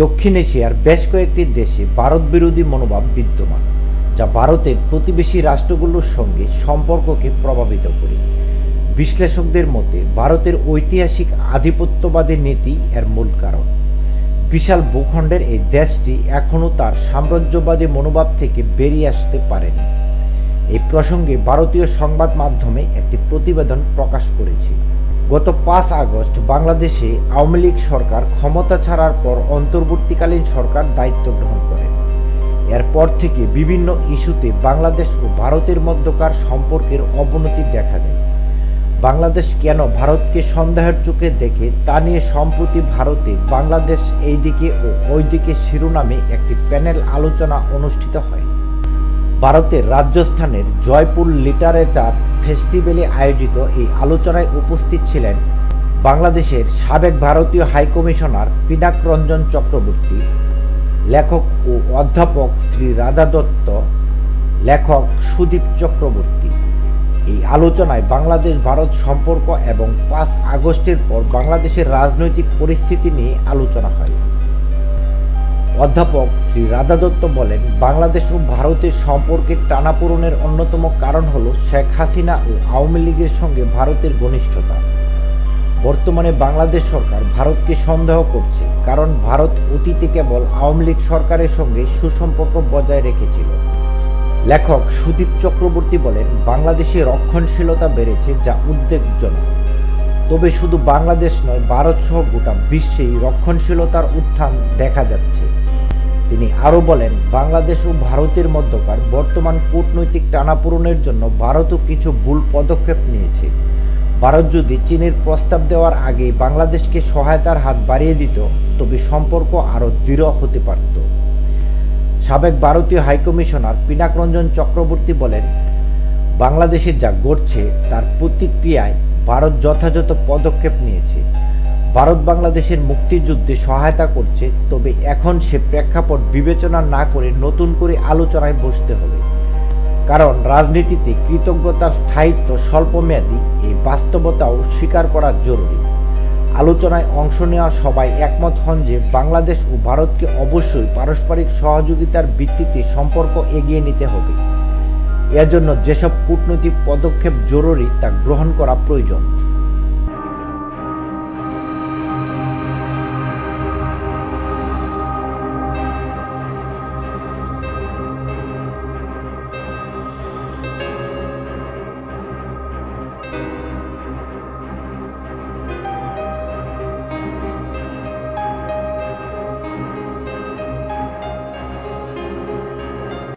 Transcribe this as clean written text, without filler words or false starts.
দক্ষিণ এশিয়ার বেশ কয়েকটি দেশে ভারত বিরোধী মনোভাব বিদ্যমান, যা ভারতের প্রতিবেশী রাষ্ট্রগুলোর সঙ্গে সম্পর্ককে প্রভাবিত করে। বিশ্লেষকদের মতে ভারতের ঐতিহাসিক আধিপত্যবাদী নীতি এর মূল কারণ। বিশাল ভূখণ্ডের এই দেশটি এখনও তার সাম্রাজ্যবাদী মনোভাব থেকে বেরিয়ে আসতে পারেনি। এই প্রসঙ্গে ভারতীয় সংবাদ মাধ্যমে একটি প্রতিবেদন প্রকাশ করেছে। গত 5 আগস্ট বাংলাদেশে আওয়ামী লীগ সরকার ক্ষমতা ছাড়ার পর অন্তর্বর্তীকালীন সরকার দায়িত্ব গ্রহণ করে। এরপর থেকে বিভিন্ন ইস্যুতে বাংলাদেশ ও ভারতের মধ্যকার সম্পর্কের অবনতি দেখা দেয়। বাংলাদেশ কেন ভারতকে সন্দেহের চোখে দেখে তা নিয়ে সম্প্রতি ভারতে বাংলাদেশ এইদিকে ও ওইদিকে শিরোনামে একটি প্যানেল আলোচনা অনুষ্ঠিত হয়। ভারতের রাজস্থানের জয়পুর লিটারেচার ফেস্টিভ্যালে আয়োজিত এই আলোচনায় উপস্থিত ছিলেন বাংলাদেশের সাবেক ভারতীয় হাইকমিশনার পিনাক রঞ্জন চক্রবর্তী, লেখক ও অধ্যাপক শ্রী রাধা দত্ত, লেখক সুদীপ চক্রবর্তী। এই আলোচনায় বাংলাদেশ ভারত সম্পর্ক এবং 5 আগস্টের পর বাংলাদেশের রাজনৈতিক পরিস্থিতি নিয়ে আলোচনা হয়। অধ্যাপক শ্রী রাধা দত্ত বলেন, বাংলাদেশ ও ভারতের সম্পর্কের টানাপোড়েনের অন্যতম কারণ হল শেখ হাসিনা ও আওয়ামী লীগের সঙ্গে ভারতের ঘনিষ্ঠতা। বর্তমানে বাংলাদেশ সরকার ভারতকে সন্দেহ করছে, কারণ ভারত অতীতে কেবল আওয়ামী লীগ সরকারের সঙ্গে সুসম্পর্ক বজায় রেখেছিল। লেখক সুদীপ চক্রবর্তী বলেন, বাংলাদেশে রক্ষণশীলতা বেড়েছে, যা উদ্বেগজনক। তবে শুধু বাংলাদেশ নয়, ভারত সহ গোটা বিশ্বেই রক্ষণশীলতার উত্থান দেখা যাচ্ছে। তিনি আরও বলেন, বাংলাদেশ ও ভারতের মধ্যকার বর্তমান কূটনৈতিক টানাপোড়েনের জন্য ভারতও কিছু ভুল পদক্ষেপ নিয়েছে। ভারত যদি চীনের প্রস্তাব দেওয়ার আগেই বাংলাদেশকে সহায়তার হাত বাড়িয়ে দিত, তবে সম্পর্ক আরও দৃঢ় হতে পারত। সাবেক ভারতীয় হাইকমিশনার পিনাক রঞ্জন চক্রবর্তী বলেন, বাংলাদেশে যা ঘটছে তার প্রতিক্রিয়ায় ভারত যথাযথ পদক্ষেপ নিয়েছে। ভারত বাংলাদেশের মুক্তিযুদ্ধে সহায়তা করছে, তবে এখন সে প্রেক্ষাপট বিবেচনা না করে নতুন করে আলোচনায় বসতে হবে। কারণ রাজনীতিতে কৃতজ্ঞতার স্থায়িত্ব স্বল্পমেয়াদী, এই বাস্তবতাও স্বীকার করা জরুরি। আলোচনায় অংশ নেওয়া সবাই একমত হন যে বাংলাদেশ ও ভারতকে অবশ্যই পারস্পরিক সহযোগিতার ভিত্তিতে সম্পর্ক এগিয়ে নিতে হবে। এর জন্য যেসব কূটনৈতিক পদক্ষেপ জরুরি তা গ্রহণ করা প্রয়োজন।